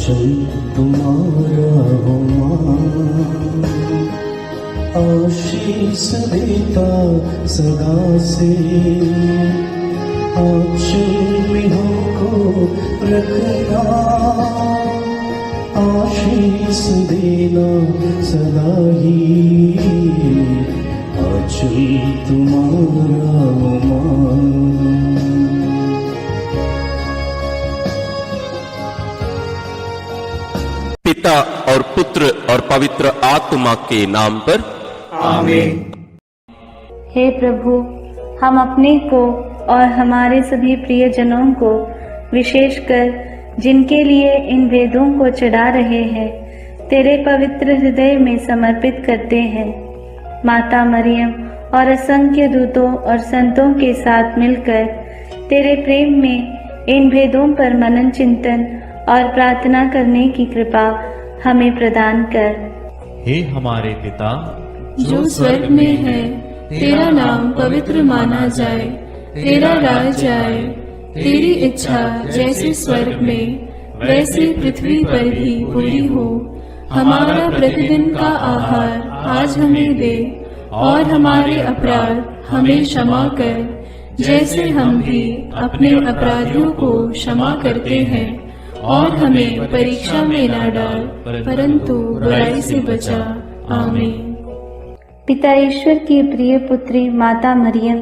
वचन तुम्हारा हो मां, आशीष देता सदा से, आंचल में हमको रखना, आशीष देना सदा ही, आंचल तुम्हारा हो मां। पिता और पुत्र और पवित्र आत्मा के नाम पर आमीन। हे प्रभु, हम अपने को और हमारे सभी प्रियजनों को, विशेषकर जिनके लिए इन भेदों को चढ़ा रहे हैं, तेरे पवित्र हृदय में समर्पित करते हैं। माता मरियम और असंख्य दूतों और संतों के साथ मिलकर तेरे प्रेम में इन भेदों पर मनन चिंतन और प्रार्थना करने की कृपा हमें प्रदान कर। हे हमारे पिता जो स्वर्ग में है, तेरा नाम पवित्र माना जाए, तेरा राज आए, तेरी इच्छा जैसे स्वर्ग में वैसे पृथ्वी पर भी पूरी हो। हमारा प्रतिदिन का आहार आज हमें दे, और हमारे अपराध हमें क्षमा कर, जैसे हम भी अपने अपराधियों को क्षमा करते हैं, और हमें परीक्षा में न डाल, परंतु बुराई से बचा। आमीन। पिता ईश्वर की प्रिय पुत्री माता मरियम,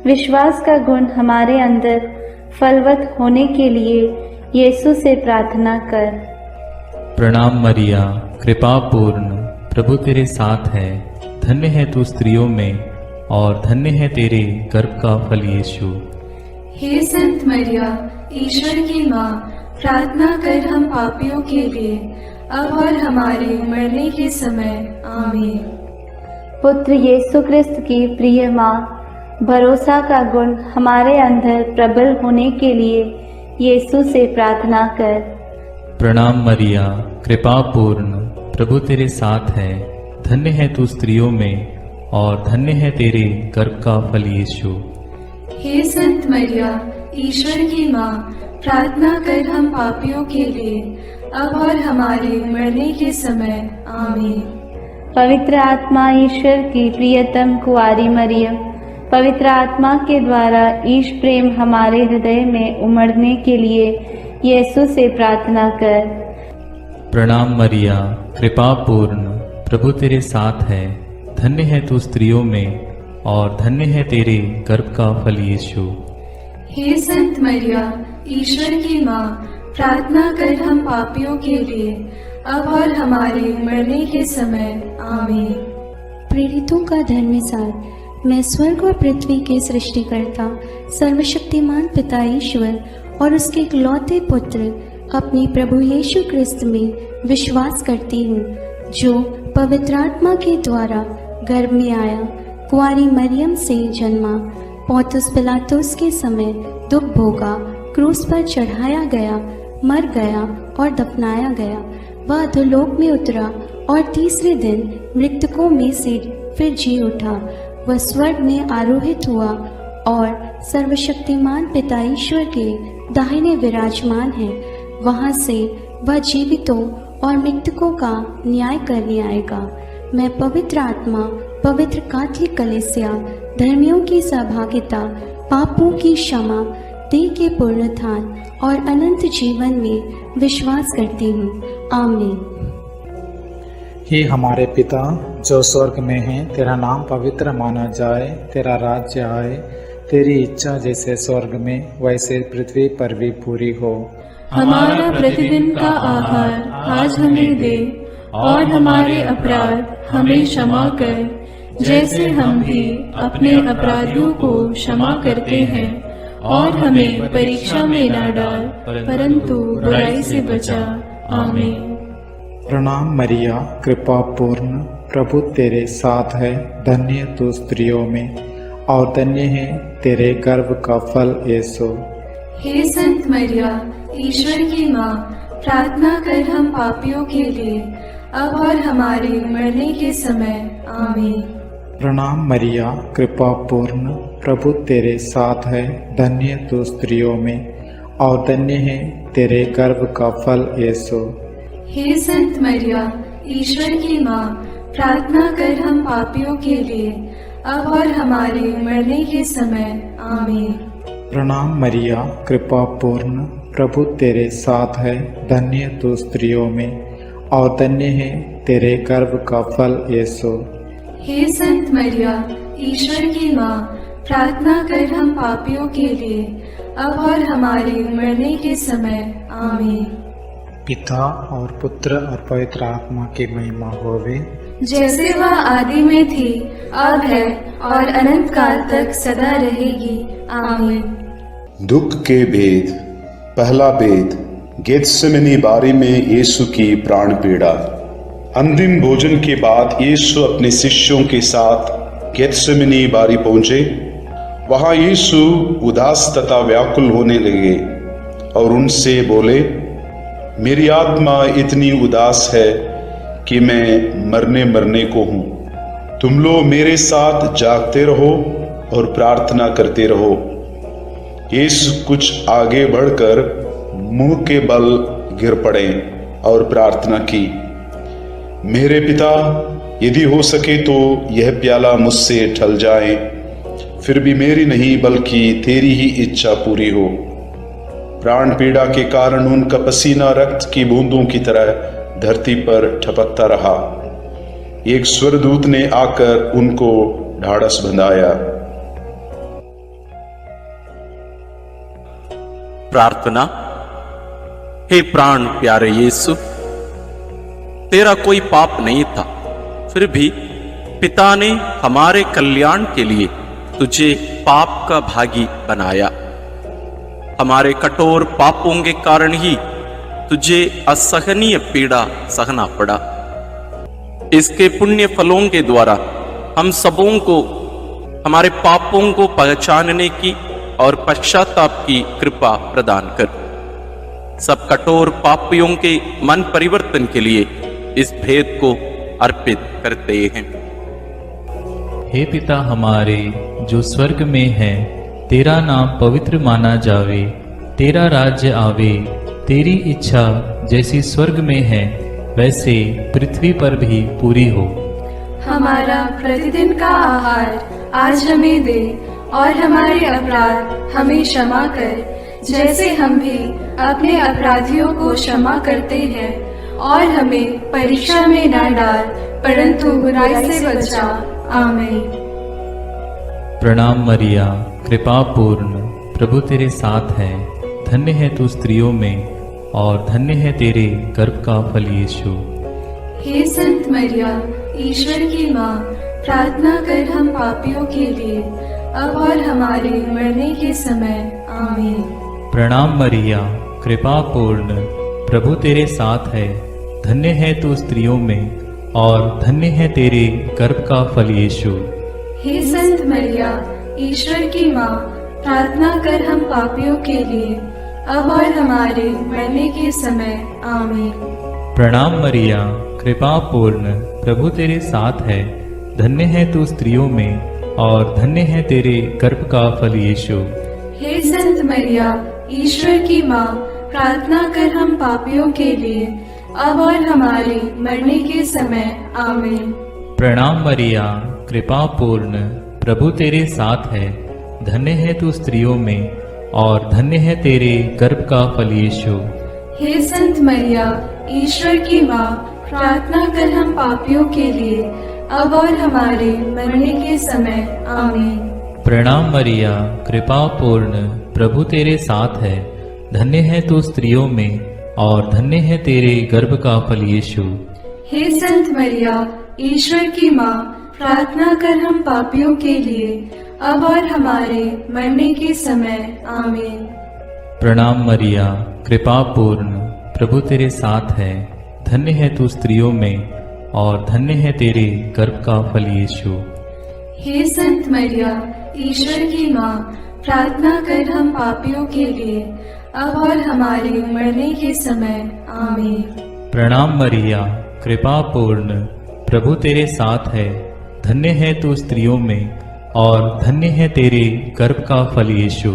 विश्वास का गुण हमारे अंदर फलवत होने के लिए यीशु से प्रार्थना कर। प्रणाम मरिया, कृपा पूर्ण, प्रभु तेरे साथ है, धन्य है तू स्त्रियों में, और धन्य है तेरे गर्भ का फल यीशु। हे संत मरिया, ईश्वर की माँ, प्रार्थना कर हम पापियों के लिए, अब और हमारे मरने के समय। आमीन। पुत्र यीशु क्रिस्त की प्रिय माँ, भरोसा का गुण हमारे अंदर प्रबल होने के लिए यीशु से प्रार्थना कर। प्रणाम मरिया, कृपा पूर्ण, प्रभु तेरे साथ है, धन्य है तू स्त्रियों में, और धन्य है तेरे गर्भ का फल यीशु। हे संत मरिया, ईश्वर की माँ, प्रार्थना कर हम पापियों के लिए, अब और हमारे मरने के समय। आमीन। पवित्र आत्मा ईश्वर की प्रियतम कुंवारी मरियम, पवित्र आत्मा के द्वारा ईश प्रेम हमारे हृदय में उमड़ने के लिए यीशु से प्रार्थना कर। प्रणाम मरिया, कृपा पूर्ण, प्रभु तेरे साथ है, धन्य है तू स्त्रियों में, और धन्य है तेरे गर्भ का फल यीशु। हे संत मरिया, ईश्वर की माँ, प्रार्थना कर हम पापियों के लिए, अब और हमारे मरने के समय। आमीन। प्रेरितों का धर्मसार। मैं स्वर्ग और पृथ्वी के सृष्टिकर्ता सर्वशक्तिमान पिता ईश्वर और उसके इकलौते पुत्र अपने प्रभु यीशु क्रिस्त में विश्वास करती हूँ, जो पवित्र आत्मा के द्वारा गर्भ में आया, कुंवारी मरियम से जन्मा, पोंतुस पिलातुस के समय दुख भोगा, क्रूस पर चढ़ाया गया, मर गया और दफनाया गया। वह अधोलोक में उतरा और तीसरे दिन मृतकों में से फिर जी उठा। वह स्वर्ग में आरोहित हुआ और सर्वशक्तिमान पिता ईश्वर के दाहिने विराजमान है। वहां से वह जीवितों और मृतकों का न्याय करने आएगा। मैं पवित्र आत्मा, पवित्र कैथोलिक कलीसिया, धर्मियों की सहभागिता, पापों की क्षमा, देह के पुनरुत्थान और अनंत जीवन में विश्वास करती हूँ। आमीन। हे हमारे पिता जो स्वर्ग में है, तेरा नाम पवित्र माना जाए, तेरा राज्य आए, तेरी इच्छा जैसे स्वर्ग में वैसे पृथ्वी पर भी पूरी हो। हमारा प्रतिदिन का आहार आज हमें दे, और हमारे अपराध हमें क्षमा कर, जैसे हम भी अपने अपराधियों को क्षमा करते हैं, और हमें परीक्षा में न डाल, परंतु बुराई से बचा। आमीन। प्रणाम मरिया, कृपा पूर्ण, प्रभु तेरे साथ है, धन्य तू स्त्रियों में, और धन्य है तेरे गर्भ का फल यीशु। हे संत मरिया, ईश्वर की माँ, प्रार्थना कर हम पापियों के लिए, अब और हमारे मरने के समय। आमीन। प्रणाम मरिया, कृपा पूर्ण, प्रभु तेरे साथ है, धन्य तू स्त्रियों में, और धन्य है तेरे गर्भ का फल यीशु। हे संत मरिया, ईश्वर की माँ, प्रार्थना कर हम पापियों के लिए, अब और हमारे मरने के समय। आमीन। प्रणाम मरिया, कृपा पूर्ण, प्रभु तेरे साथ है, धन्य तू स्त्रियों में और धन्य है तेरे गर्भ का फल यीशु। हे संत मरिया, ईश्वर की माँ, प्रार्थना कर हम पापियों के लिए, अब और हमारे मरने के समय। आमीन। पिता और पुत्र और पवित्र आत्मा की महिमा होवे, जैसे वह आदि में थी, अब है और अनंत काल तक सदा रहेगी। आमीन। दुख के भेद। पहला भेद, गेत्सेमनी बारी में यीशु की प्राण पीड़ा। अंतिम भोजन के बाद यीशु अपने शिष्यों के साथ गेत्सेमनी बारी पहुंचे। वहां यीशु उदास तथा व्याकुल होने लगे और उनसे बोले, मेरी आत्मा इतनी उदास है कि मैं मरने को हूं। तुम लोग मेरे साथ जागते रहो और प्रार्थना करते रहो। यीशु कुछ आगे बढ़कर मुंह के बल गिर पड़े और प्रार्थना की, मेरे पिता, यदि हो सके तो यह प्याला मुझसे टल जाए, फिर भी मेरी नहीं बल्कि तेरी ही इच्छा पूरी हो। प्राण पीड़ा के कारण उनका पसीना रक्त की बूंदों की तरह धरती पर टपकता रहा। एक स्वर्गदूत ने आकर उनको ढाढ़स बंधाया। प्रार्थना। हे प्राण प्यारे यीशु, तेरा कोई पाप नहीं था, फिर भी पिता ने हमारे कल्याण के लिए तुझे पाप का भागी बनाया। हमारे कठोर पापों के कारण ही तुझे असहनीय पीड़ा सहना पड़ा। इसके पुण्य फलों के द्वारा हम सबों को हमारे पापों को पहचानने की और पश्चाताप की कृपा प्रदान कर। सब कठोर पापियों के मन परिवर्तन के लिए इस भेद को अर्पित करते हैं। हे पिता हमारे जो स्वर्ग में है, तेरा नाम पवित्र माना जावे, तेरा राज्य आवे, तेरी इच्छा जैसी स्वर्ग में है वैसे पृथ्वी पर भी पूरी हो। हमारा प्रतिदिन का आहार आज हमें दे, और हमारे अपराध हमें क्षमा कर, जैसे हम भी अपने अपराधियों को क्षमा करते हैं, और हमें परीक्षा में न डाल, परंतु बुराई से बचा। आमीन। प्रणाम मरिया, कृपा पूर्ण, प्रभु तेरे साथ है, धन्य है तू स्त्रियों में और धन्य है तेरे गर्भ का फल यीशु। हे संत मरिया, ईश्वर की माँ, प्रार्थना कर हम पापियों के लिए, अब और हमारे मरने के समय। आमीन। प्रणाम मरिया, कृपा पूर्ण, प्रभु तेरे साथ है, धन्य है तू स्त्रियों में और धन्य है तेरे गर्भ का फल यीशु। हे संत मरिया, ईश्वर की माँ, प्रार्थना कर हम पापियों के लिए, अब और हमारे मरने के समय। आमीन। प्रणाम मरिया, कृपा पूर्ण, प्रभु तेरे साथ है, धन्य है तू स्त्रियों में और धन्य है तेरे गर्भ का फल यीशु। हे संत मरिया, ईश्वर की माँ, प्रार्थना कर हम पापियों के लिए, अब और हमारे मरने के समय। आमीन। प्रणाम मरिया, कृपा पूर्ण, प्रभु तेरे साथ है, धन्य है तू स्त्रियों में और धन्य है तेरे गर्भ का फल यीशु। हे संत मरिया, ईश्वर की माँ, प्रार्थना कर हम पापियों के लिए, अब और हमारे मरने के समय। आमीन। प्रणाम मरिया, कृपा पूर्ण, प्रभु तेरे साथ है, धन्य है तू स्त्रियों में और धन्य है तेरे गर्भ का फल यीशु। हे संत मरिया, ईश्वर की माँ, प्रार्थना कर हम पापियों के लिए, अब और हमारे मरने के समय। आमीन। प्रणाम मरिया, कृपा पूर्ण, प्रभु तेरे साथ है, धन्य है तू स्त्रियों में और धन्य है तेरे गर्भ का फल यीशु। हे संत मरिया, ईश्वर की माँ, प्रार्थना कर हम पापियों के लिए, अब और हमारे मरने के समय। आमीन। प्रणाम मरिया, कृपा पूर्ण, प्रभु तेरे साथ है, धन्य है तू स्त्रियों में और धन्य है तेरे गर्भ का फल यीशु।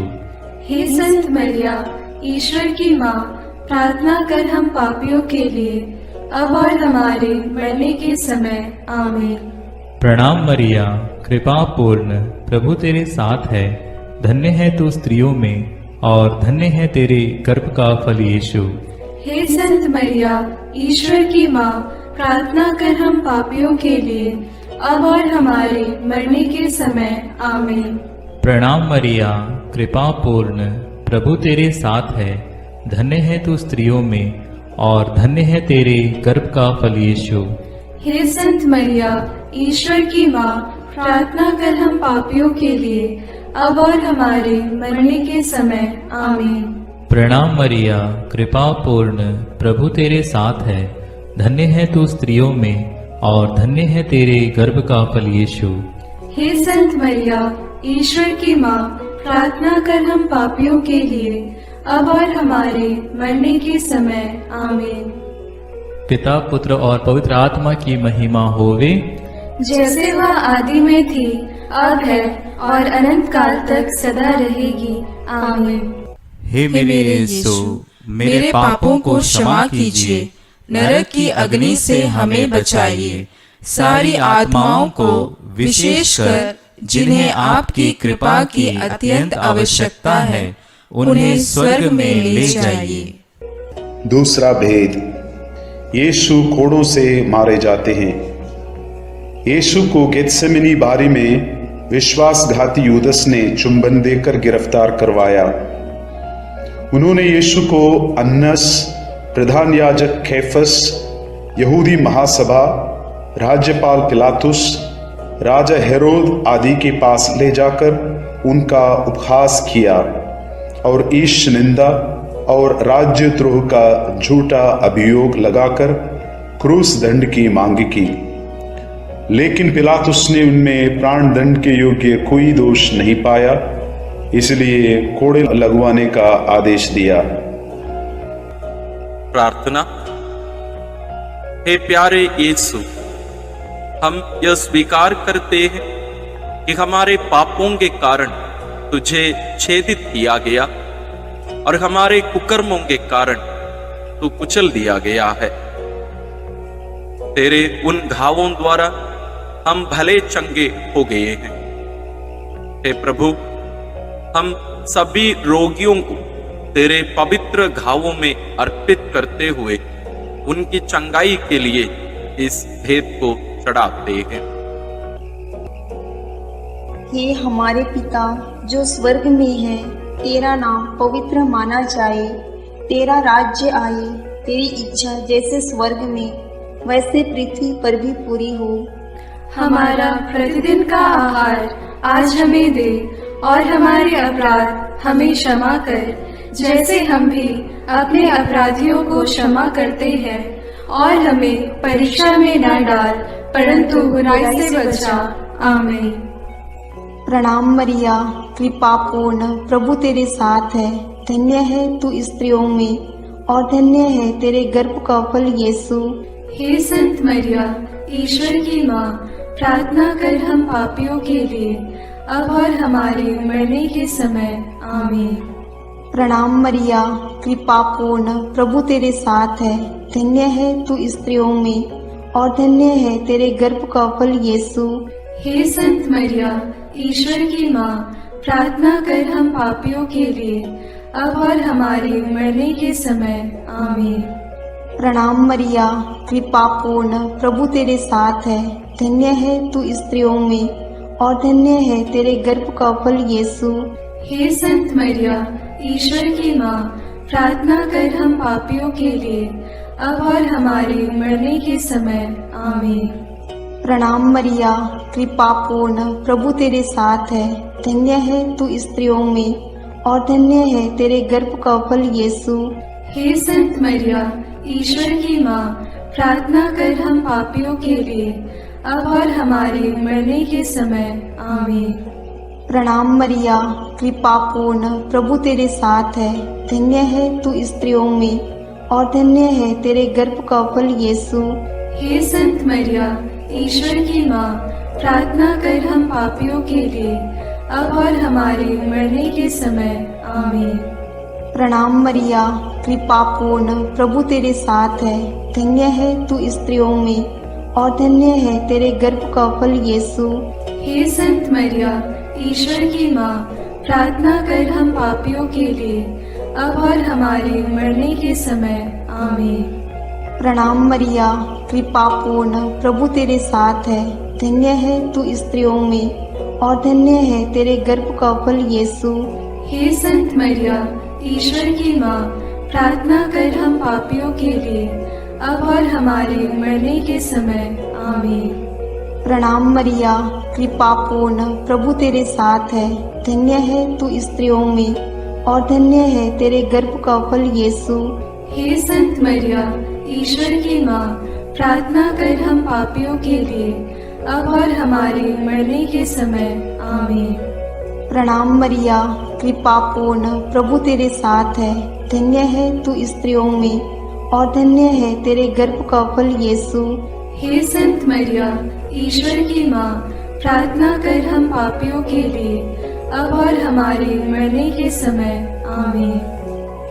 हे संत मरिया, ईश्वर की माँ, प्रार्थना कर हम पापियों के लिए, अब और हमारे मरने के समय। आमीन। प्रणाम मरिया, कृपा पूर्ण, प्रभु तेरे साथ है। धन्य है तू स्त्रियों में और धन्य है तेरे गर्भ का फल यीशु। हे संत मरिया, ईश्वर की माँ, प्रार्थना कर हम पापियों के लिए, अब और हमारे मरने के समय। आमीन। प्रणाम मरिया, कृपा पूर्ण, प्रभु तेरे साथ है। धन्य है तू स्त्रियों में और धन्य है तेरे गर्भ का फल यीशु। हे संत मरिया, ईश्वर की माँ, प्रार्थना कर हम पापियों के लिए, अब और हमारे मरने के समय। आमीन। प्रणाम मरिया, कृपा पूर्ण, प्रभु तेरे साथ है। धन्य है तू स्त्रियों में और धन्य है तेरे गर्भ का फल यीशु। हे संत मरिया, ईश्वर की माँ, प्रार्थना कर हम पापियों के लिए, अब और हमारे मरने के समय। आमीन। पिता, पुत्र और पवित्र आत्मा की महिमा होवे, जैसे वह आदि में थी, अब है और अनंत काल तक सदा रहेगी। आमीन। हे मेरे यीशु, मेरे पापों को क्षमा कीजिए, नरक की अग्नि से हमें बचाइए, सारी आत्माओं को, विशेषकर जिन्हें आपकी कृपा की अत्यंत आवश्यकता है, उन्हें स्वर्ग में ले जाइए। दूसरा भेद, यीशु कोड़ों से मारे जाते हैं। यीशु को गेत्सेमनी बारी में विश्वासघाती यूदस ने चुंबन देकर गिरफ्तार करवाया। उन्होंने यीशु को अन्नस, प्रधान याजक कैफस, यहूदी महासभा, राज्यपाल पिलातुस, राजा हेरोद आदि के पास ले जाकर उनका उपहास किया और ईश निंदा और राज्यद्रोह का झूठा अभियोग लगाकर क्रूस दंड की मांग की। लेकिन पिलातुस ने उनमें प्राण दंड के योग्य कोई दोष नहीं पाया, इसलिए कोड़े लगवाने का आदेश दिया। प्रार्थना। हे प्यारे यीशु, हम यह स्वीकार करते हैं कि हमारे पापों के कारण तुझे छेदित किया गया और हमारे कुकर्मों के कारण तू कुचल दिया गया है। तेरे उन घावों द्वारा हम भले चंगे हो गए हैं। हे प्रभु, हम सभी रोगियों को तेरे पवित्र घावों में अर्पित करते हुए उनकी चंगाई के लिए इस भेद को चढ़ाते हैं। हे हमारे पिता जो स्वर्ग में है, तेरा नाम पवित्र माना जाए, तेरा राज्य आए, तेरी इच्छा जैसे स्वर्ग में वैसे पृथ्वी पर भी पूरी हो। हमारा प्रतिदिन का आहार आज हमें दे और हमारे अपराध हमें क्षमा कर, जैसे हम भी अपने अपराधियों को क्षमा करते हैं, और हमें परीक्षा में न डाल, परंतु बुराई से बचा। आमीन। प्रणाम मरिया, कृपा पूर्ण, प्रभु तेरे साथ है। धन्य है तू स्त्रियों में और धन्य है तेरे गर्भ का फल यीशु। हे संत मरिया, ईश्वर की माँ, प्रार्थना कर हम पापियों के लिए, अब और हमारे मरने के समय। आमीन। प्रणाम मरिया, कृपा पूर्ण, प्रभु तेरे साथ है। धन्य है तू स्त्रियों में और धन्य है तेरे गर्भ का फल यीशु। हे संत मरिया, ईश्वर की माँ, प्रार्थना कर हम पापियों के लिए, अब और हमारे मरने के समय। आमीन। प्रणाम मरिया, कृपा पूर्ण, प्रभु तेरे साथ है। धन्य है तू स्त्रियों में और धन्य है तेरे गर्भ का फल यीशु। हे संत मरिया, ईश्वर की माँ, प्रार्थना कर हम पापियों के लिए, अब और हमारे मरने के समय। आमीन। प्रणाम मरिया, कृपा पूर्ण, प्रभु तेरे साथ है। धन्य है तू स्त्रियों में और धन्य है तेरे गर्भ का फल यीशु। हे संत मरिया, ईश्वर की माँ, प्रार्थना कर हम पापियों के लिए, अब और हमारे मरने के समय। आमीन। प्रणाम मरिया, कृपा पूर्ण, प्रभु तेरे साथ है। धन्य है तू स्त्रियों में और धन्य है तेरे गर्भ का फल यीशु। हे संत मरिया, ईश्वर की माँ, प्रार्थना कर हम पापियों के लिए, अब और हमारे मरने के समय। आमीन। प्रणाम मरिया, कृपा पूर्ण, प्रभु तेरे साथ है। धन्य है तू स्त्रियों में और धन्य है तेरे गर्भ का फल यीशु। हे संत मरिया, ईश्वर की माँ, प्रार्थना कर हम पापियों के लिए, अब और हमारे मरने के समय। आमीन। प्रणाम मरिया, कृपा पूर्ण, प्रभु तेरे साथ है। धन्य है तू स्त्रियों में और धन्य है तेरे गर्भ का फल यीशु। हे संत मरिया, ईश्वर की माँ, प्रार्थना कर हम पापियों के लिए, अब और हमारे मरने के समय। आमीन। प्रणाम मरिया, कृपा पूर्ण, प्रभु तेरे साथ है। धन्य है तू स्त्रियों में और धन्य है तेरे गर्भ का फल यीशु। हे संत मरिया, ईश्वर की माँ, प्रार्थना कर हम पापियों के लिए, अब और हमारे मरने के समय। आमीन। प्रणाम मरिया, कृपा पूर्ण, प्रभु तेरे साथ है। धन्य है तू स्त्रियों में और धन्य है तेरे गर्भ का फल यीशु। हे संत मरिया, ईश्वर की माँ, प्रार्थना कर हम पापियों के लिए, अब और हमारे मरने के समय। आमीन।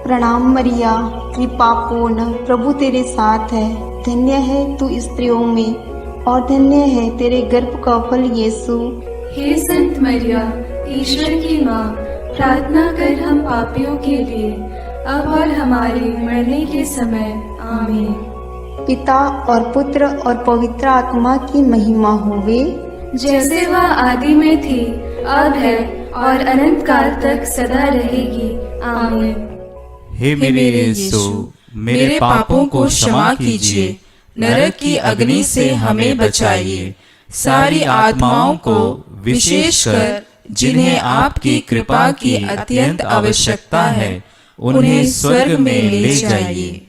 प्रणाम मरिया, कृपा पूर्ण, प्रभु तेरे साथ है। धन्य है तू स्त्रियों में और धन्य है तेरे गर्भ का फल यीशु। हे संत मरिया, ईश्वर की माँ, प्रार्थना कर हम पापियों के लिए, अब और हमारे मरने के समय। आमीन। पिता और पुत्र और पवित्र आत्मा की महिमा होवे, जैसे वह आदि में थी, अब है और अनंत काल तक सदा रहेगी। आमीन। हे मेरे यीशु, मेरे पापों को क्षमा कीजिए, नरक की अग्नि से हमें बचाइए, सारी आत्माओं को विशेषकर जिन्हें आपकी कृपा की अत्यंत आवश्यकता है, उन्हें स्वर्ग में ले जाइए।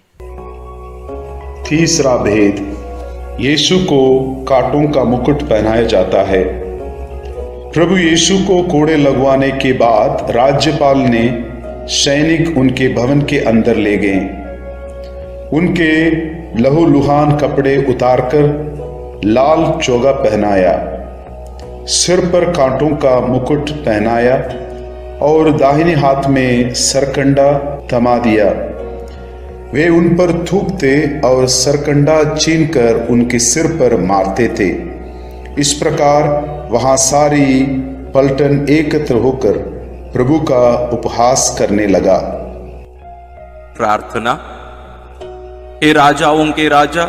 तीसरा भेद, यीशु को कांटों का मुकुट पहनाया जाता है। प्रभु यीशु को कोड़े लगवाने के बाद राज्यपाल ने सैनिक उनके भवन के अंदर ले गए। उनके लहूलुहान कपड़े उतारकर लाल चोगा पहनाया, सिर पर कांटों का मुकुट पहनाया और दाहिने हाथ में सरकंडा थमा दिया। वे उन पर थूकते और सरकंडा छीनकर उनके सिर पर मारते थे। इस प्रकार वहां सारी पलटन एकत्र होकर प्रभु का उपहास करने लगा। प्रार्थना। हे राजाओं के राजा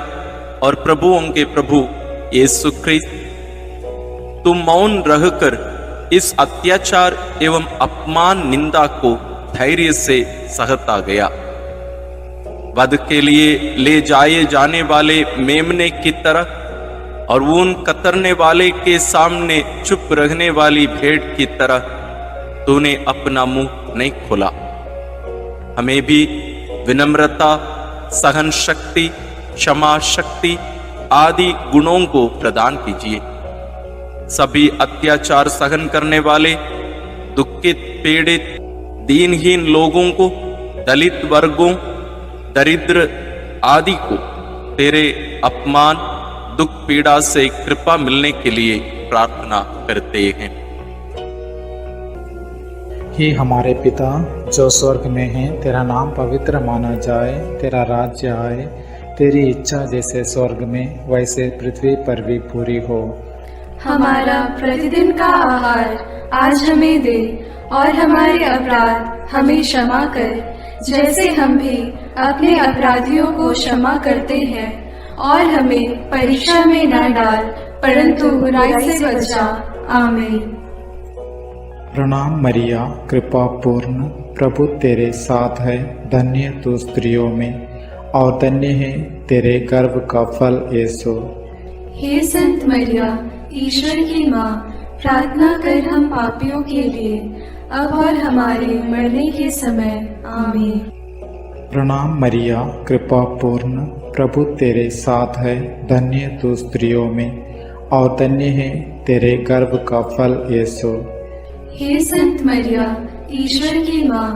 और प्रभुओं के प्रभु यीशु ख्रिस्त, तुम मौन रहकर इस अत्याचार एवं अपमान निंदा को धैर्य से सहता गया। वध के लिए ले जाए जाने वाले मेमने की तरह और ऊन कतरने वाले के सामने चुप रहने वाली भेड़ की तरह तूने अपना मुंह नहीं खोला। हमें भी विनम्रता, सहन शक्ति, क्षमा शक्ति आदि गुणों को प्रदान कीजिए। सभी अत्याचार सहन करने वाले, दुखित, पीड़ित, दीनहीन लोगों को, दलित वर्गों, दरिद्र आदि को तेरे अपमान, दुख, पीड़ा से कृपा मिलने के लिए प्रार्थना करते हैं। हे हमारे पिता जो स्वर्ग में है, तेरा नाम पवित्र माना जाए, तेरा राज्य आए, तेरी इच्छा जैसे स्वर्ग में वैसे पृथ्वी पर भी पूरी हो। हमारा प्रतिदिन का आहार आज हमें दे और हमारे अपराध हमें क्षमा कर, जैसे हम भी अपने अपराधियों को क्षमा करते हैं, और हमें परीक्षा में न डाल, परंतु बुराई से बचा। आमीन। प्रणाम मरिया, कृपा पूर्ण, प्रभु तेरे साथ है। धन्य तू स्त्रियों में और धन्य है तेरे गर्भ का फल यीशु। हे संत मरिया, ईश्वर की माँ, प्रार्थना कर हम पापियों के लिए, अब और हमारे मरने के समय। आमीन। प्रणाम मरिया, कृपा पूर्ण, प्रभु तेरे साथ है। धन्य तू स्त्रियों में और धन्य है तेरे गर्भ का फल यीशु। हे संत मरिया, ईश्वर की माँ,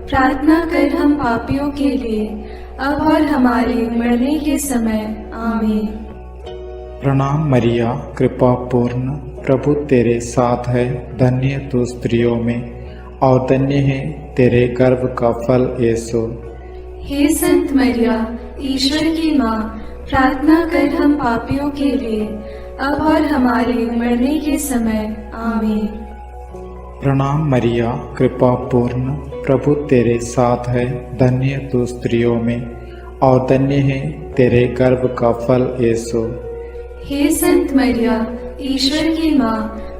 प्रार्थना कर हम पापियों के लिए, अब और हमारे मरने के समय। आमीन। प्रणाम मरिया, कृपा पूर्ण, प्रभु तेरे साथ है। धन्य तू स्त्रियों में और धन्य है तेरे गर्भ का फल यीशु। हे संत मरिया, ईश्वर की माँ, प्रार्थना कर हम पापियों के लिए, अब और हमारे मरने के समय। आमीन। प्रणाम मरिया, कृपा पूर्ण, प्रभु तेरे साथ है, धन्य तू स्त्रियों में और धन्य है तेरे गर्भ का फल यीशु। हे संत मरिया, ईश्वर की माँ,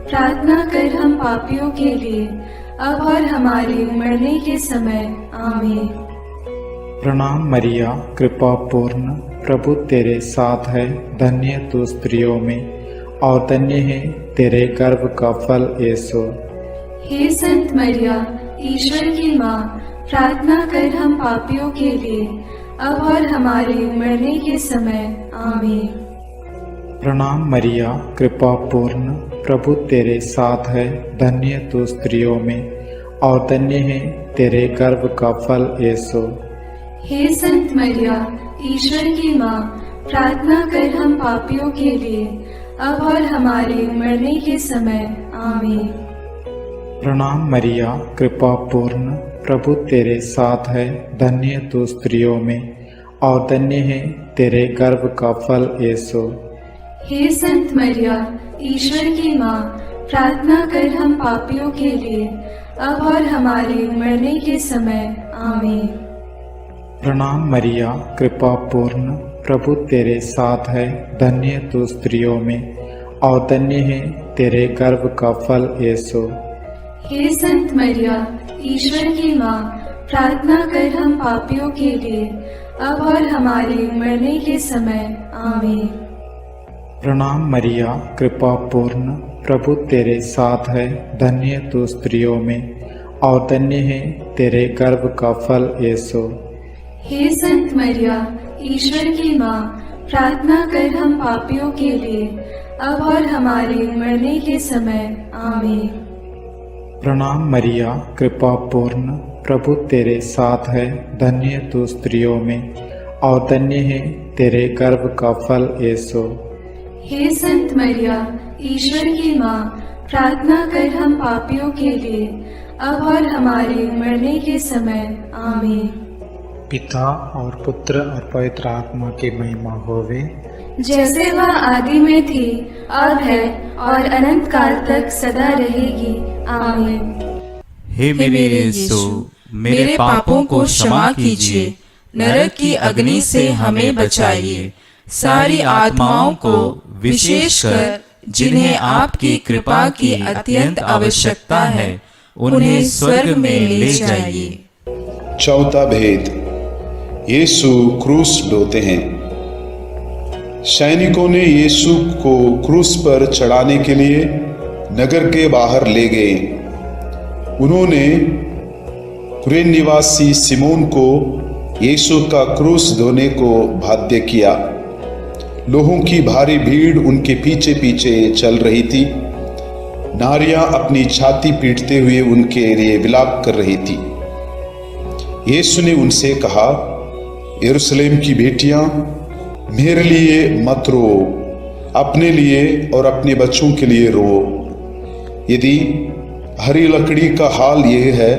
प्रार्थना कर हम पापियों के लिए, अब और हमारे मरने के समय। आमीन। प्रणाम मरिया, कृपा पूर्ण, प्रभु तेरे साथ है, धन्य तू स्त्रियों में और धन्य है तेरे गर्भ का फल यीशु। हे संत मरिया, ईश्वर की माँ, प्रार्थना कर हम पापियों के लिए, अब और हमारे मरने के समय। आमीन। प्रणाम मरिया, कृपा पूर्ण, प्रभु तेरे साथ है, धन्य तू स्त्रियों में और धन्य है तेरे गर्भ का फल यीशु। हे संत मरिया, ईश्वर की माँ, प्रार्थना कर हम पापियों के लिए, अब और हमारे मरने के समय। आमीन। प्रणाम मरिया, कृपा पूर्ण, प्रभु तेरे साथ है, धन्य तू स्त्रियों में और धन्य है तेरे गर्भ का फल यीशु। हे संत मरिया, ईश्वर की माँ, प्रार्थना कर हम पापियों के लिए, अब और हमारे मरने के समय। आमीन। प्रणाम मरिया, कृपा पूर्ण, प्रभु तेरे साथ है, धन्य तू स्त्रियों में और धन्य है तेरे गर्भ का फल यीशु। हे संत मरिया, ईश्वर की माँ, प्रार्थना कर हम पापियों के लिए, अब और हमारे मरने के समय। आमीन। प्रणाम मरिया, कृपा पूर्ण, प्रभु तेरे साथ है, धन्य तू स्त्रियों में और धन्य है तेरे गर्भ का फल यीशु। हे संत मरिया, ईश्वर की माँ, प्रार्थना कर हम पापियों के लिए, अब और हमारे मरने के समय। आमीन। प्रणाम मरिया, कृपा पूर्ण, प्रभु तेरे साथ है, धन्य तू स्त्रियों में और धन्य है तेरे गर्भ का फल यीशु। हे संत मरिया, ईश्वर की माँ, प्रार्थना कर हम पापियों के लिए, अब और हमारे मरने के समय। आमीन। पिता और पुत्र और पवित्र आत्मा की महिमा होवे, जैसे वह आदि में थी, अब है और अनंत काल तक सदा रहेगी। आमीन। हे मेरे यीशु, मेरे पापों को क्षमा कीजिए, नरक की अग्नि से हमें बचाइए, सारी आत्माओं को विशेषकर जिन्हें आपकी कृपा की अत्यंत आवश्यकता है, उन्हें स्वर्ग में ले जाइए। चौथा भेद, यीशु क्रूस ढोते हैं। सैनिकों ने यीशु को क्रूस पर चढ़ाने के लिए नगर के बाहर ले गए। उन्होंने कुरेन निवासी सिमोन को यीशु का क्रूस ढोने को बाध्य किया। लोगों की भारी भीड़ उनके पीछे पीछे चल रही थी। नारियां अपनी छाती पीटते हुए उनके लिए विलाप कर रही थी। यीशु ने उनसे कहा, यरूशलेम की बेटियां, मेरे लिए मत रो, अपने लिए और अपने बच्चों के लिए रो। यदि हरी लकड़ी का हाल यह है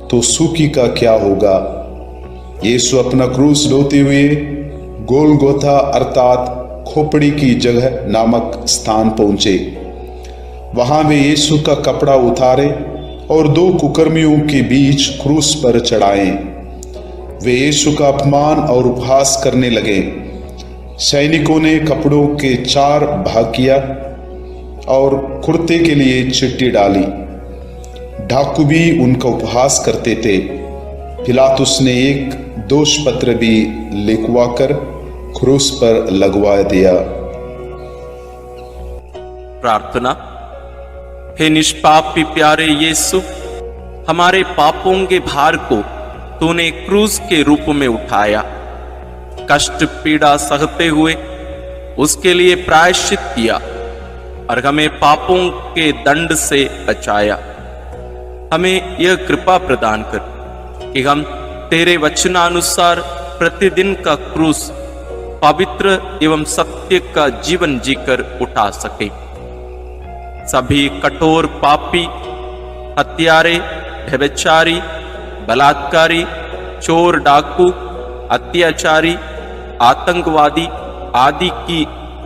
तो सूखी का क्या होगा। यीशु अपना क्रूस ढोते हुए गोलगोथा अर्थात खोपड़ी की जगह नामक स्थान पहुंचे। वहां वे यीशु का कपड़ा उतारे और दो कुकर्मियों के बीच क्रूस पर चढ़ाए। वे यीशु का अपमान और उपहास करने लगे। सैनिकों ने कपड़ों के 4 भाग किया और कुर्ते के लिए चिट्ठी डाली। डाकू भी उनका उपहास करते थे। पिलातुस ने एक दोष पत्र भी लिखवाकर क्रूस पर लगवा दिया। प्रार्थना। हे निष्पापी प्यारे यीशु, हमारे पापों के भार को तूने क्रूस के रूप में उठाया। कष्ट पीड़ा सहते हुए उसके लिए प्रायश्चित किया और हमें पापों के दंड से बचाया। हमें यह कृपा प्रदान कर कि हम तेरे वचनानुसार प्रतिदिन का क्रूस पवित्र एवं सत्य का जीवन जीकर उठा सके। सभी कठोर पापी, हत्यारे, व्यभिचारी, बलात्कारी, चोर, डाकू, अत्याचारी, आतंकवादी आदि की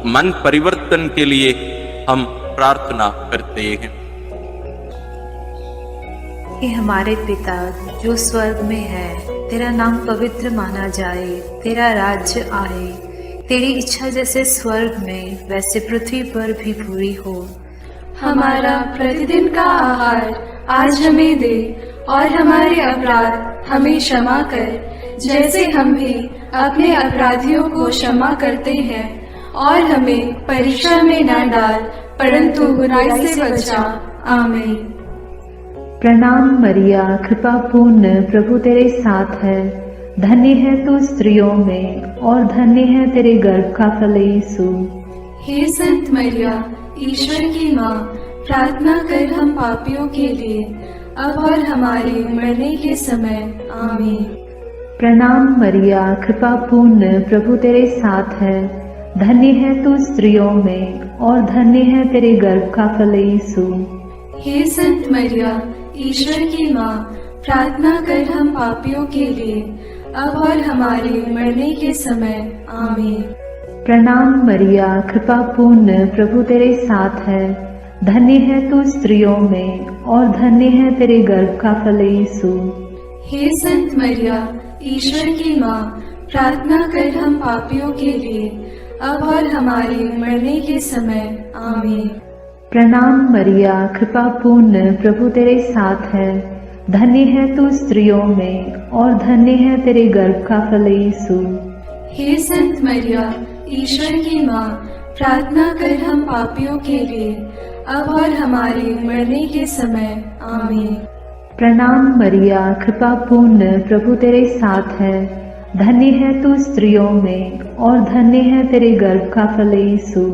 मन परिवर्तन के लिए हम प्रार्थना करते हैं। हे हमारे पिता जो स्वर्ग में है, तेरा नाम पवित्र माना जाए, तेरा राज्य आए, तेरी इच्छा जैसे स्वर्ग में वैसे पृथ्वी पर भी पूरी हो। हमारा प्रतिदिन का आहार आज हमें दे, और हमारे अपराध हमें क्षमा कर, जैसे हम भी अपने अपराधियों को क्षमा करते हैं, और हमें परीक्षा में न डाल, परंतु बुराई से बचा। आमीन। प्रणाम मरिया, कृपा पूर्ण, प्रभु तेरे साथ है, धन्य है तू स्त्रियों में, और धन्य है तेरे गर्भ का फल यीशु। हे संत मरिया, ईश्वर की माँ, प्रार्थना कर हम पापियों के लिए, अब और हमारे मरने के समय। आमीन। प्रणाम मरिया, कृपा पूर्ण, प्रभु तेरे साथ है, धन्य है तू स्त्रियों में, और धन्य है तेरे गर्भ का फल यीशु। हे संत मरिया, ईश्वर की माँ, प्रार्थना कर हम पापियों के लिए, अब और हमारे मरने के समय। आमीन। प्रणाम मरिया, कृपा पूर्ण, प्रभु तेरे साथ है, धन्य है तू स्त्रियों में, और धन्य है तेरे गर्भ का फल यीशु। हे संत मरिया, ईश्वर की माँ, प्रार्थना कर हम पापियों के लिए, अब और हमारे मरने के समय। आमीन। प्रणाम मरिया, कृपा पूर्ण, प्रभु तेरे साथ है, धन्य है तू स्त्रियों में, और धन्य है तेरे गर्भ का फल यीशु। हे संत मरिया, ईश्वर की माँ, प्रार्थना कर हम पापियों के लिए, अब और हमारे मरने के समय। आमीन। प्रणाम मरिया, कृपा पूर्ण, प्रभु तेरे साथ है, धन्य है तू स्त्रियों में, और धन्य है तेरे गर्भ का फल यीशु।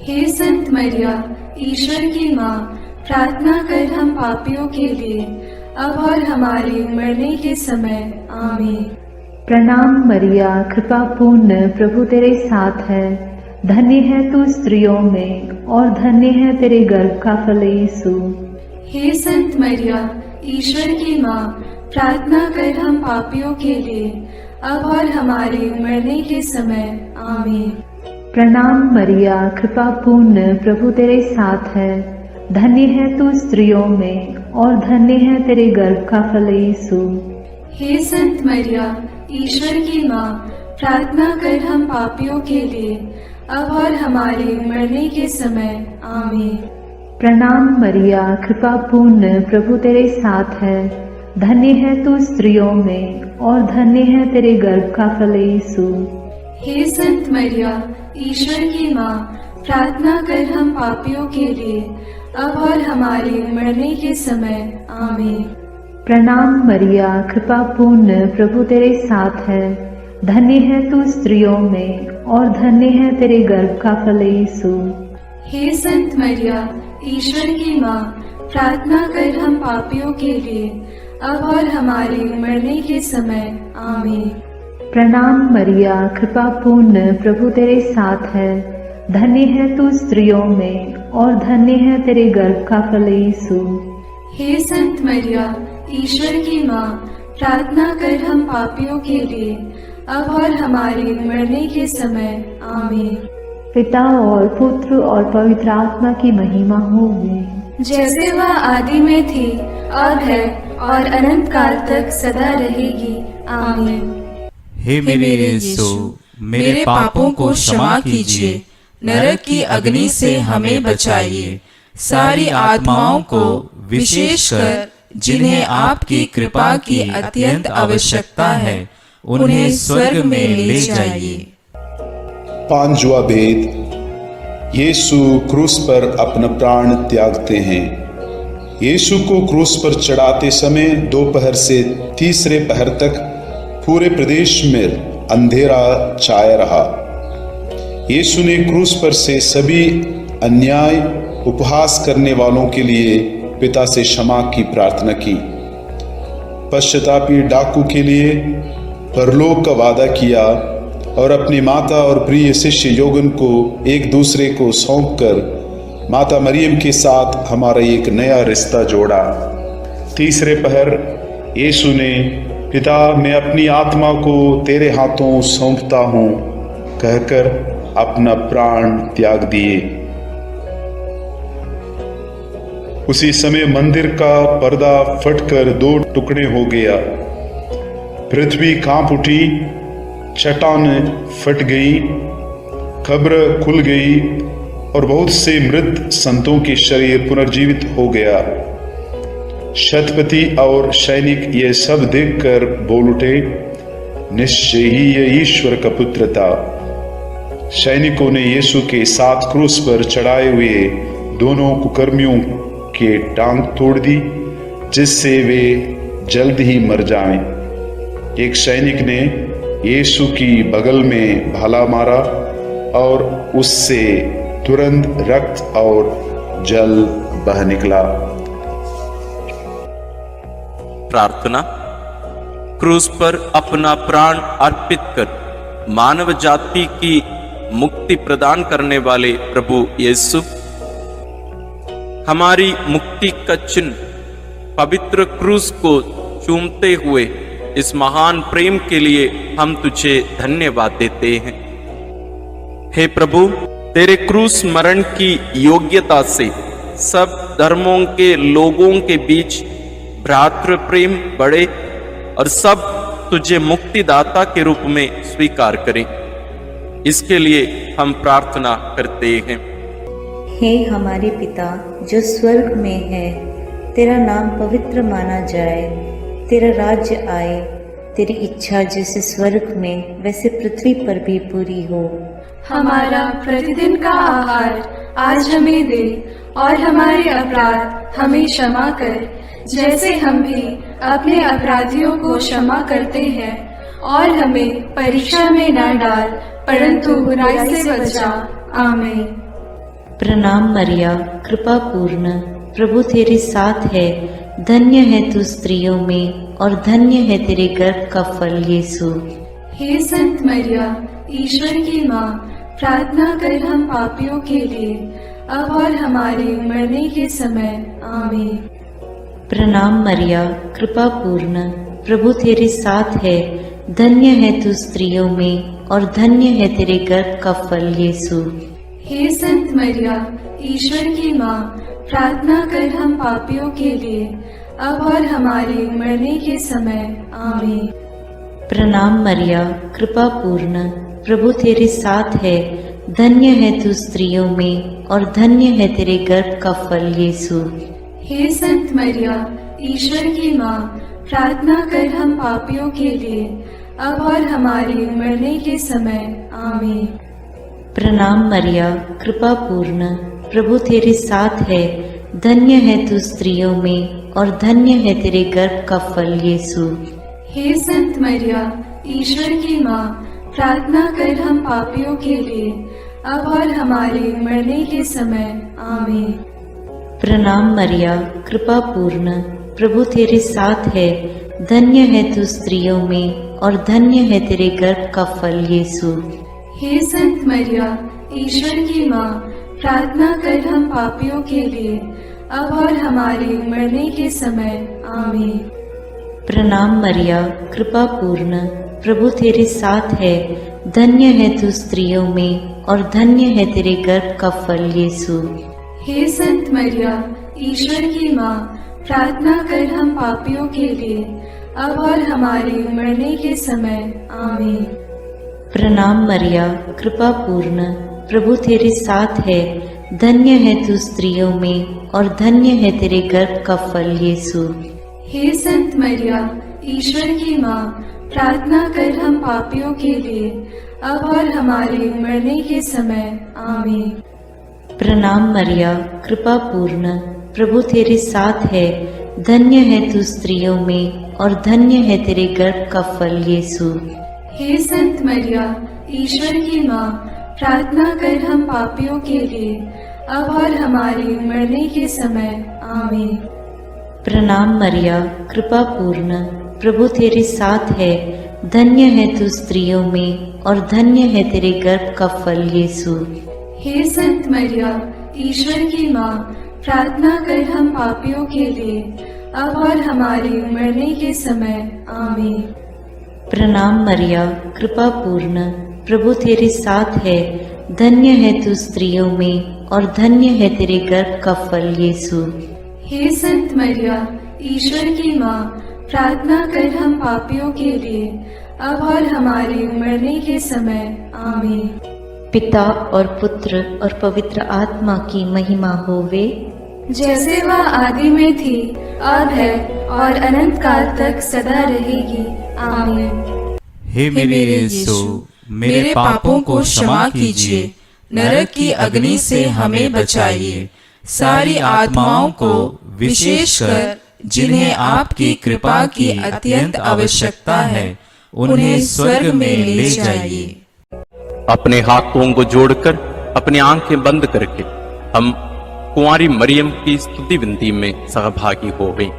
हे संत मरिया, ईश्वर की माँ, प्रार्थना कर हम पापियों के लिए, अब और हमारे मरने के समय। आमीन। प्रणाम मरिया, कृपा पूर्ण, प्रभु तेरे साथ है, धन्य है तू स्त्रियों में, और धन्य है तेरे गर्भ का फल यीशु। हे संत मरिया, ईश्वर की माँ, प्रार्थना कर हम पापियों के लिए, अब और हमारे मरने के समय। आमीन। प्रणाम मरिया, कृपा पूर्ण, प्रभु तेरे साथ है, धन्य है तू स्त्रियों में, और धन्य है तेरे गर्भ का फल यीशु। हे संत मरिया, ईश्वर की माँ, प्रार्थना कर हम पापियों के लिए, अब और हमारे मरने के समय। आमीन। प्रणाम मरिया, कृपा पूर्ण, प्रभु तेरे साथ है, धन्य है तू स्त्रियों में, और धन्य है तेरे गर्भ का फल यीशु। हे संत मरिया, ईश्वर की माँ, प्रार्थना कर हम पापियों के लिए, अब और हमारे मरने के समय। आमीन। प्रणाम मरिया, कृपा पूर्ण, प्रभु तेरे साथ है, धन्य है तू स्त्रियों में, और धन्य है तेरे गर्भ का फल यीशु। हे संत मरिया, ईश्वर की माँ, प्रार्थना कर हम पापियों के लिए, अब और हमारे मरने के समय। आमीन। प्रणाम मरिया, कृपा पूर्ण, प्रभु तेरे साथ है, धन्य है तू स्त्रियों में, और धन्य है तेरे गर्भ का फल यीशु। हे संत मरिया, ईश्वर की माँ, प्रार्थना कर हम पापियों के लिए, अब और हमारे मरने के समय। आमीन। पिता और पुत्र और पवित्र आत्मा की महिमा होगी, जैसे वह आदि में थी, अब है, और अनंत काल तक सदा रहेगी। आमीन। हे मेरे यीशु, मेरे पापों को क्षमा कीजिए, नरक की अग्नि से हमें बचाइए, सारी आत्माओं को, विशेषकर जिन्हें आपकी कृपा की अत्यंत आवश्यकता है, उन्हें स्वर्ग में ले जाइए। पांचवा भेद, यीशु क्रूस पर अपना प्राण त्यागते हैं। यीशु को क्रूस पर चढ़ाते समय दोपहर से तीसरे पहर तक पूरे प्रदेश में अंधेरा छाया रहा। यीशु ने क्रूस पर से सभी अन्याय उपहास करने वालों के लिए पिता से क्षमा की प्रार्थना की। पश्चातापी डाकू के लिए परलोक का वादा किया और अपनी माता और प्रिय शिष्य योगन को एक दूसरे को सौंपकर माता मरियम के साथ हमारा एक नया रिश्ता जोड़ा। तीसरे पहर यीशु ने पिता मैं अपनी आत्मा को तेरे हाथों सौंपता हूँ कहकर अपना प्राण त्याग दिए। उसी समय मंदिर का पर्दा फटकर 2 टुकड़े हो गया। पृथ्वी कांप उठी, चट्टान फट गई, कब्र खुल गई और बहुत से मृत संतों के शरीर पुनर्जीवित हो गया। शतपति और सैनिक ये सब देखकर बोल उठे, निश्चय ही ये ईश्वर का पुत्र था। सैनिकों ने यीशु के साथ क्रूस पर चढ़ाए हुए दोनों कुकर्मियों के टांग तोड़ दी, जिससे वे जल्द ही मर जाएं। एक सैनिक ने यीशु की बगल में भाला मारा और उससे तुरंत रक्त और जल बह निकला। प्रार्थना। क्रूस पर अपना प्राण अर्पित कर मानव जाति की मुक्ति प्रदान करने वाले प्रभु यीशु, हमारी मुक्ति का चिन्ह पवित्र क्रूस को चूमते हुए इस महान प्रेम के लिए हम तुझे धन्यवाद देते हैं। हे प्रभु, तेरे क्रूस मरण की योग्यता से सब धर्मों के लोगों के बीच भ्रातृ प्रेम बढ़े और सब तुझे मुक्तिदाता के रूप में स्वीकार करें। इसके लिए हम प्रार्थना करते हैं। हे हमारे पिता जो स्वर्ग में है, तेरा नाम पवित्र माना जाए, तेरा राज्य आए, तेरी इच्छा जैसे स्वर्ग में वैसे पृथ्वी पर भी पूरी हो। हमारा प्रतिदिन का आहार आज हमें दे और हमारे अपराध हमें क्षमा कर, जैसे हम भी अपने अपराधियों को क्षमा करते हैं, और हमें परीक्षा में न डाल परंतु बुराई से बचा। आमीन। प्रणाम मरिया, कृपा पूर्ण, प्रभु तेरे साथ है, धन्य है तू स्त्रियों में और धन्य है तेरे गर्भ का फल यीशु। हे संत मरिया, ईश्वर की माँ, प्रार्थना कर हम पापियों के लिए, अब और हमारे मरने के समय। आमीन। प्रणाम मरिया, कृपा पूर्ण, प्रभु तेरे साथ है, धन्य है तू स्त्रियों में और धन्य है तेरे गर्भ का फल यीशु। हे संत मरिया, ईश्वर की माँ, प्रार्थना कर हम पापियों के लिए, अब और हमारे मरने के समय। आमीन। प्रणाम मरिया, कृपा पूर्ण, प्रभु तेरे साथ है, धन्य है तू स्त्रियों में और धन्य है तेरे गर्भ का फल यीशु। हे संत मरिया, ईश्वर की माँ, प्रार्थना कर हम पापियों के लिए, अब और हमारे मरने के समय। आमीन। प्रणाम मरिया, कृपा पूर्ण, प्रभु तेरे साथ है, धन्य है तू स्त्रियों में और धन्य है तेरे गर्भ का फल यीशु। हे संत मरिया, ईश्वर की माँ, प्रार्थना कर हम पापियों के लिए, अब और हमारे मरने के समय। आमीन। प्रणाम मरिया, कृपा पूर्ण, प्रभु तेरे साथ है, धन्य है तू स्त्रियों में और धन्य है तेरे गर्भ का फल यीशु। हे संत मरिया, ईश्वर की माँ, प्रार्थना कर हम पापियों के लिए, अब और हमारे मरने के समय। आमीन। प्रणाम मरिया, कृपा पूर्ण, प्रभु तेरे साथ है, धन्य है तू स्त्रियों में और धन्य है तेरे गर्भ का फल यीशु। हे संत मरिया, ईश्वर की माँ, प्रार्थना कर हम पापियों के लिए, अब और हमारे मरने के समय। आमीन। प्रणाम मरिया, कृपा पूर्ण, प्रभु तेरे साथ है, धन्य है तू स्त्रियों में और धन्य है तेरे गर्भ का फल यीशु। हे संत मरिया, ईश्वर की माँ, प्रार्थना कर हम पापियों के लिए, अब और हमारे मरने के समय। आमीन। प्रणाम मरिया, कृपा पूर्ण, प्रभु तेरे साथ है, धन्य है तू स्त्रियों में और धन्य है तेरे गर्भ का फल यीशु। हे संत मरिया, ईश्वर की माँ, प्रार्थना कर हम पापियों के लिए, अब और हमारे मरने के समय। आमीन। प्रणाम मरिया, कृपा पूर्ण, प्रभु तेरे साथ है, धन्य है तू स्त्रियों में और धन्य है तेरे गर्भ का फल यीशु। हे संत मरिया, ईश्वर की माँ, प्रार्थना कर हम पापियों के लिए, अब और हमारी मरने के समय आमीन। प्रणाम मरिया, कृपा पूर्ण, प्रभु तेरे साथ है, धन्य है तू स्त्रियों में और धन्य है तेरे गर्भ का फल यीशु। हे संत मरिया, ईश्वर की माँ, प्रार्थना कर हम पापियों के लिए, अब और हमारी मरने के समय आमीन। पिता और पुत्र और पवित्र आत्मा की महिमा होवे, जैसे वह आदि में थी, अब है और अनंत काल तक सदा रहेगी, आमीन। हे मेरे यीशु, मेरे पापों को क्षमा कीजिए, नरक की अग्नि से हमें बचाइए, सारी आत्माओं को विशेषकर जिन्हें आपकी कृपा की अत्यंत आवश्यकता है, उन्हें स्वर्ग में ले जाइए। अपने हाथों को जोड़कर अपनी आंखें बंद करके हम कुंवारी मरियम की स्तुति विनती में सहभागी हो गए।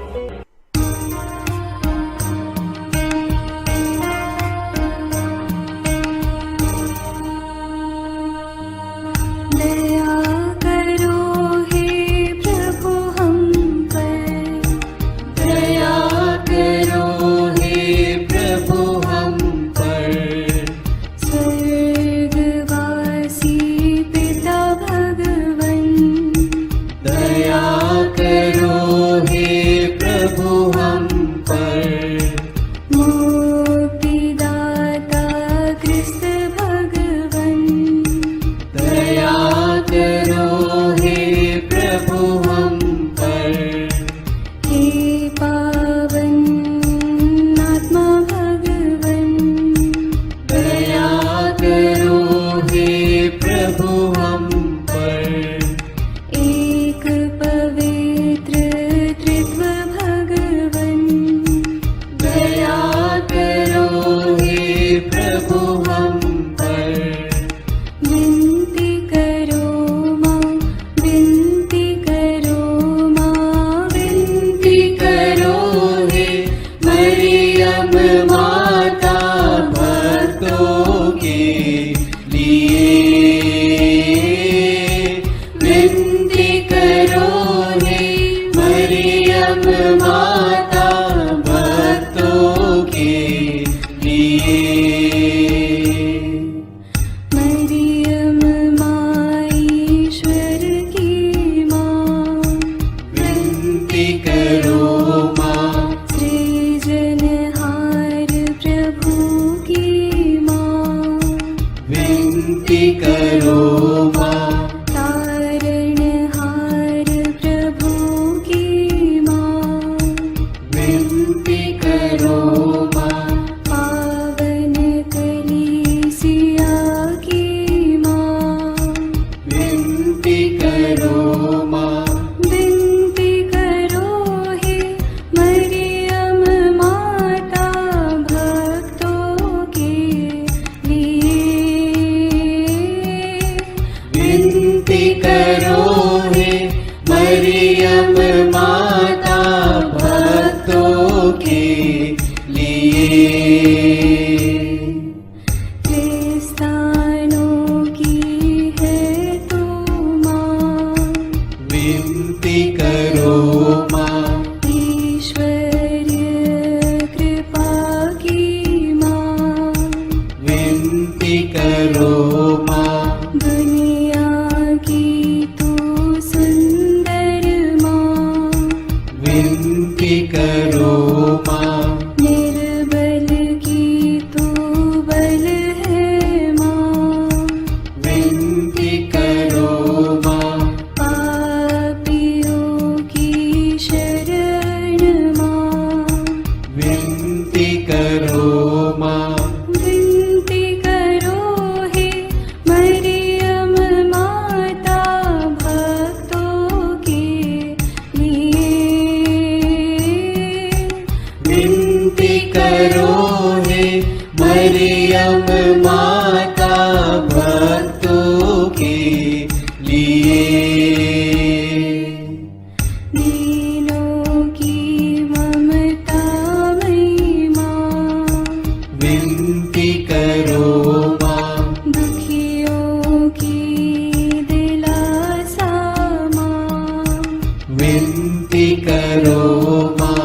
विनती करो मां।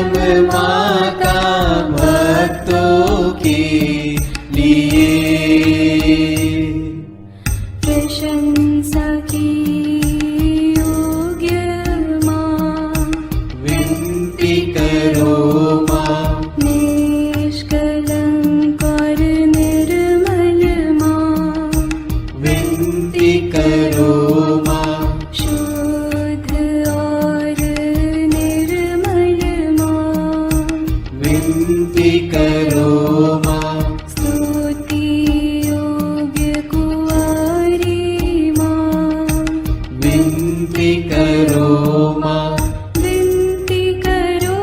मरियम माता भक्तों के लिए। प्रशंसा की योग्य माँ, विनती करो माँ। निष्कलंक और निर्मल माँ, विनती करो माँ। शुद्ध और निर्मल माँ, विनती करो माँ। स्तुति योग्य कुंवारी माँ, विनती करो माँ। विनती करो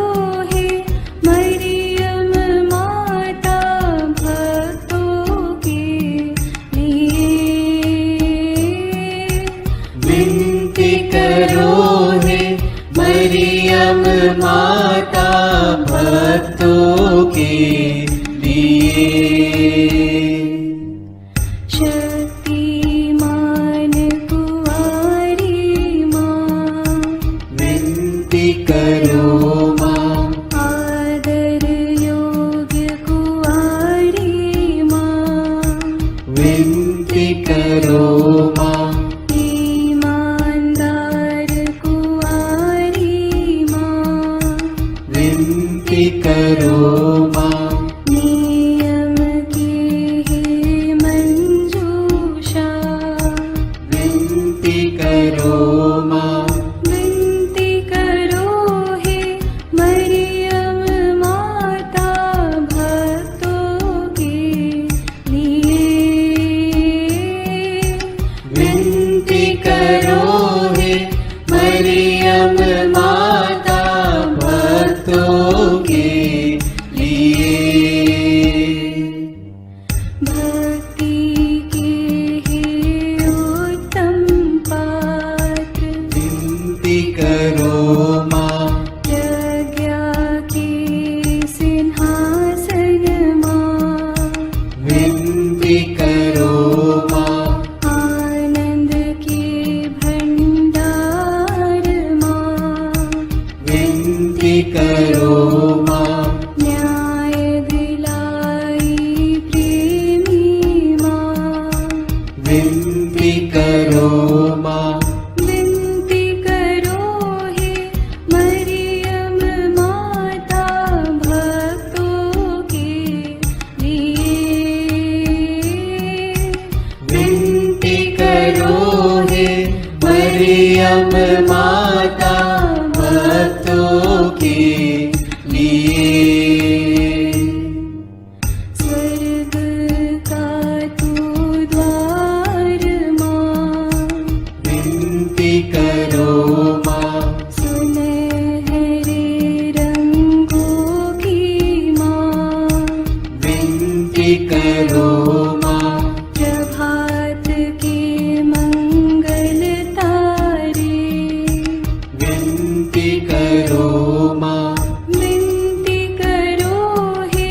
हे मरियम माता भक्तों के लिए। विनती करो हे मरियम माता भक्तों के लिए। शक्तिमान कुंवारी माँ, विनती करो माँ। आदर योग्य कुंवारी माँ, विनती करो माँ। ईमानदार कुंवारी माँ, विनती करो माँ। नियम की है मंजूषा, विनती करो माँ। विनती करो हे मरियम माता भक्तों के लिए। विनती करो हे मरियम माता भक्तों के लिए। भक्ति के हे उत्तम पात्र, विनती करो माँ। प्रज्ञा के सिंहासन माँ, विनती करो माँ। आनंद के भंडार माँ, विनती करो माँ। न्याय दिलाई प्रेमी माँ, विनती करो माँ। विनती करो हे मरियम माता भक्तों के लिए। विनती करो हे मरियम माता भक्तों के लिए। स्वर्ग का तू द्वार माँ, विनती करो माँ। सुनहरे रंगों की माँ, विनती करो माँ। प्रभात के मंगल तारे, विनती करो माँ। विनती करो हे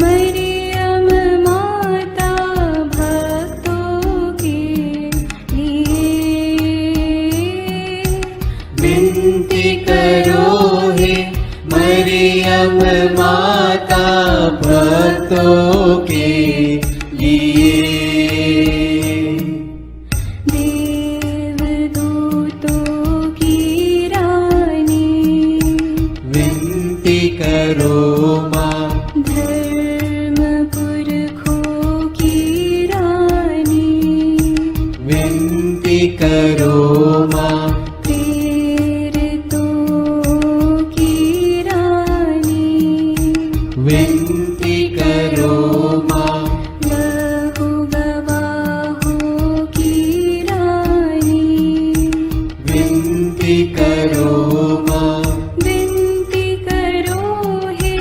मरियम माता भक्तों के लिए। विनती करो हे मरियम माता भक्तों के लिए। देवदूतों की रानी, विनती करो माँ। धर्म पुरखों की रानी, विनती करो माँ। प्रेरितों की रानी, विनती करो माँ। लहू गवाहों की रानी, विनती करो माँ। विनती करो हे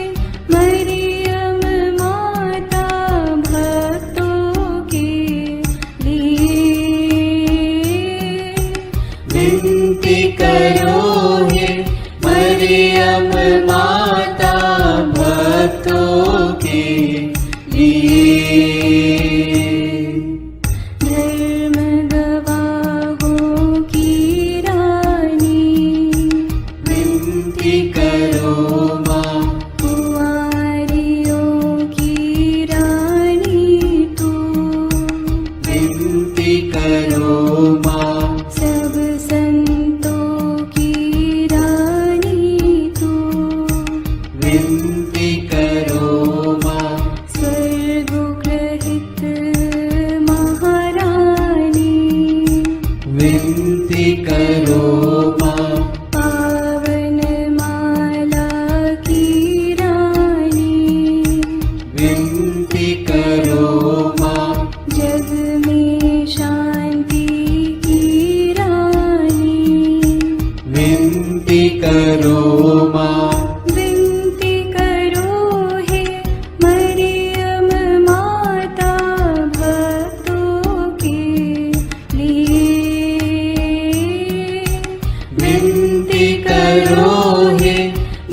मरियम माता भक्तों के लिए। विनती करो हे मरियम माता भक्तों के लिए। धर्म गवाहों की रानी, विनती करो माँ। विनती करो माँ। पावन माला की रानी, विनती करो माँ। जग में शांति की रानी, विनती करो माँ। विनती करो हे मरियम माता भक्तों के लिए। विनती करो हे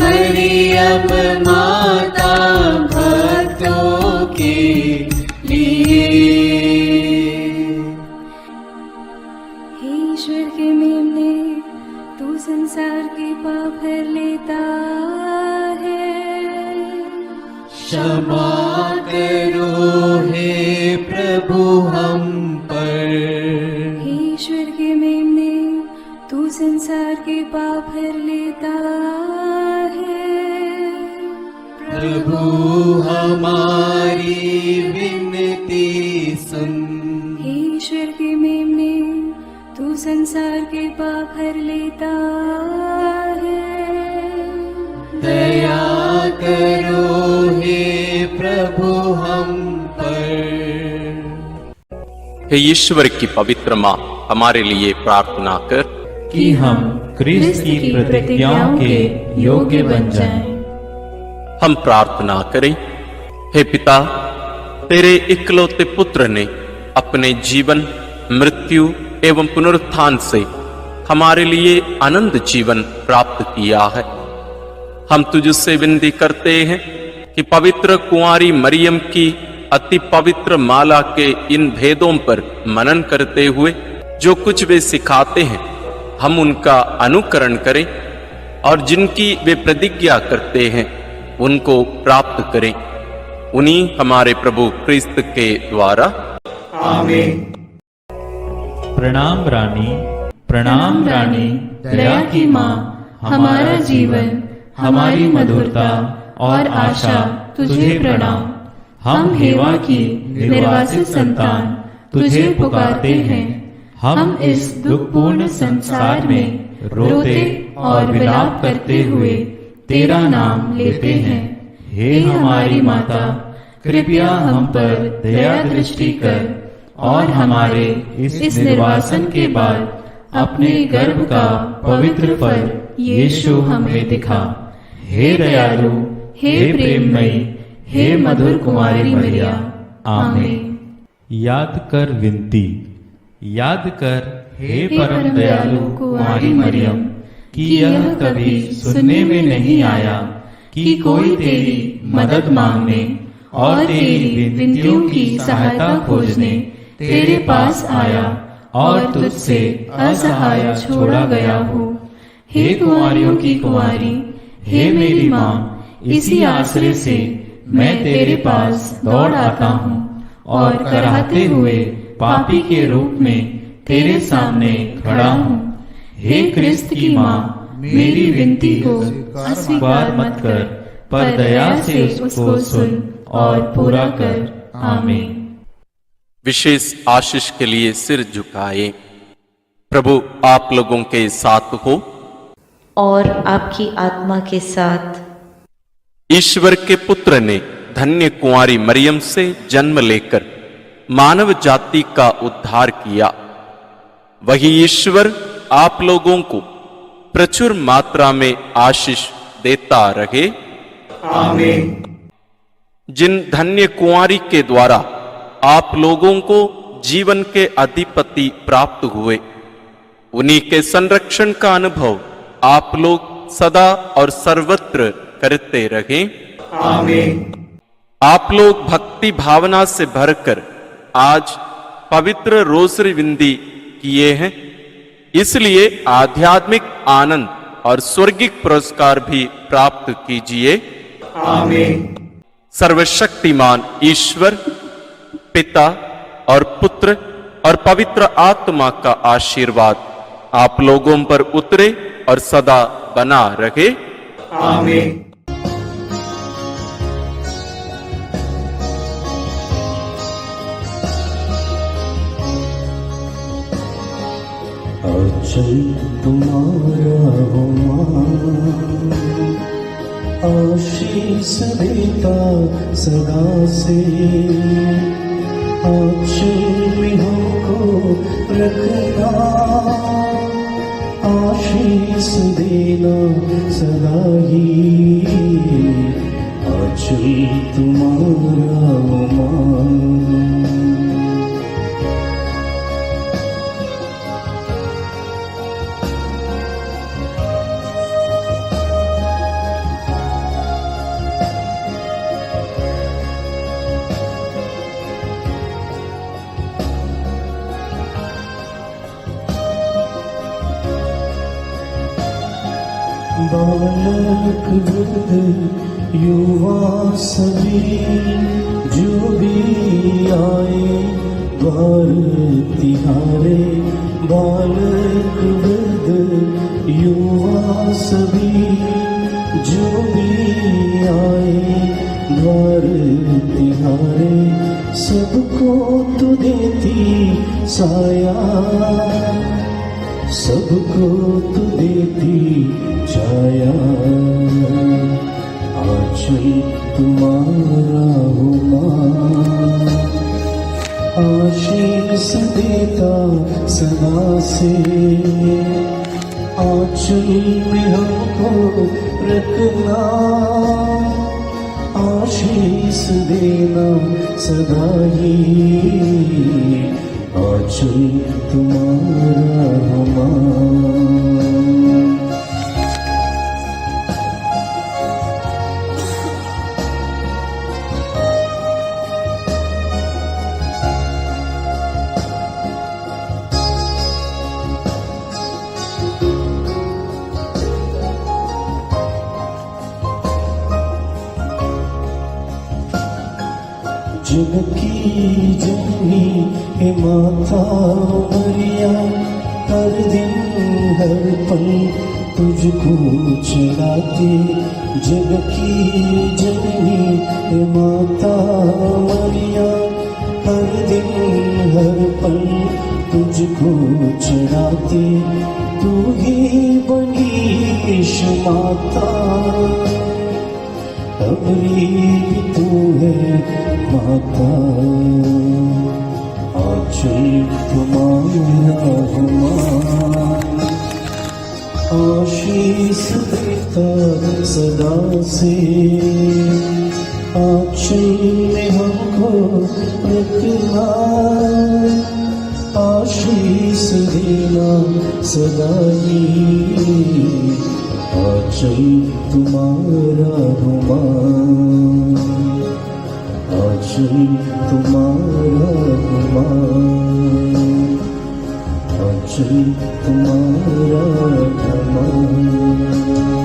मरियम माता भक्तों के लिए। हे ईश्वर के मेमने, तू संसार के पाप हर लेता है। क्षमा करो हे प्रभु हम पर। हे ईश्वर के मेमने, तू संसार के पाप हर लेता है। प्रभु हमारी विनती सुन। हे ईश्वर के मेमने, तू संसार के पाप हर लेता है। दया करो हे प्रभु हम पर। हे ईश्वर की पवित्र माँ, हमारे लिए प्रार्थना कर कि हम क्रिस्त की प्रतिज्ञाओं के योग्य बन जाएं। हम प्रार्थना करें। हे पिता, तेरे इकलौते पुत्र ने अपने जीवन, मृत्यु एवं पुनरुत्थान से हमारे लिए अनंत जीवन प्राप्त किया है। हम तुझसे विनती करते हैं कि पवित्र कुंवारी मरियम की अति पवित्र माला के इन भेदों पर मनन करते हुए जो कुछ वे सिखाते हैं, हम उनका अनुकरण करें और जिनकी वे प्रतिज्ञा करते हैं उनको प्राप्त करें। उन्हीं हमारे प्रभु क्रिस्त के द्वारा। आमीन। प्रणाम रानी, प्रणाम रानी, दया की माँ, हमारा जीवन, हमारी मधुरता और आशा तुझे प्रणाम। हम हेवा की निर्वासित संतान तुझे पुकारते हैं। हम इस दुखपूर्ण संसार में रोते और विलाप करते हुए तेरा नाम लेते हैं। हे हमारी माता, कृपया हम पर दया दृष्टि कर और हमारे इस निर्वासन के बाद अपने गर्भ का पवित्र फल यीशु हमें दिखा। हे दयालु, हे प्रेममयी, हे मधुर कुमारी मरिया। आमीन। याद कर विनती, याद कर हे परम दयालु कुमारी मरियम, कि यह कभी सुनने में नहीं आया कि कोई तेरी मदद मांगने और तेरी विनतियों की सहायता खोजने तेरे पास आया और तुझसे असहाय छोड़ा गया हो। हे कुंवारियों की कुंवारी, हे मेरी माँ, इसी आश्रय से मैं तेरे पास दौड़ आता हूँ और कराहते हुए पापी के रूप में तेरे सामने खड़ा हूँ। हे क्रिस्त की माँ, मेरी विनती को अस्वीकार मत कर, पर दया से उसको सुन और पूरा कर। आमीन। विशेष आशीष के लिए सिर झुकाए। प्रभु आप लोगों के साथ हो और आपकी आत्मा के साथ। ईश्वर के पुत्र ने धन्य कुंवारी मरियम से जन्म लेकर मानव जाति का उद्धार किया। वही ईश्वर आप लोगों को प्रचुर मात्रा में आशीष देता रहे। आमीन। जिन धन्य कुंवारी के द्वारा आप लोगों को जीवन के अधिपति प्राप्त हुए, उन्हीं के संरक्षण का अनुभव आप लोग सदा और सर्वत्र करते रहे। आमीन। आप लोग भक्ति भावना से भरकर आज पवित्र रोसरी विनती किए हैं, इसलिए आध्यात्मिक आनंद और स्वर्गिक पुरस्कार भी प्राप्त कीजिए। आमीन। सर्वशक्तिमान ईश्वर पिता और पुत्र और पवित्र आत्मा का आशीर्वाद आप लोगों पर उतरे और सदा बना रहे। आमीन। आंचल तुम्हारा हो माँ, आशीष देता सदा से, आंचल में हमको रखना, आशीष देना सदा ही, आंचल तुम्हारा हो माँ। बालक वृद्ध युवा सभी जो भी आए द्वार तिहारे, बालक वृद्ध युवा सभी जो भी आए द्वार तिहारे, सबको तू देती साया, सबको तू देती छाया, आंचल तुम्हारा हो माँ, आशीष देता सदा से, आंचल में हमको रखना, आशीष देना सदा ही, आंचल तुम्हारा हो माँ। जग की जननी हे माता मरिया, हर दिन हर पल तुझको चढ़ाते, जग की जननी हे माता मरिया, हर दिन हर पल तुझको चढ़ाते, तू ही बनी यीशु माता, अबरी भी तू है माता, आंचल तुम्हारा हो माँ, आशीष देता सदा से, आंचल में हमको रखना, आशीष देना सदा ही, आंचल तुम्हारा हो माँ, आंचल तुम्हारा हो माँ, आंचल तुम्हारा हो माँ।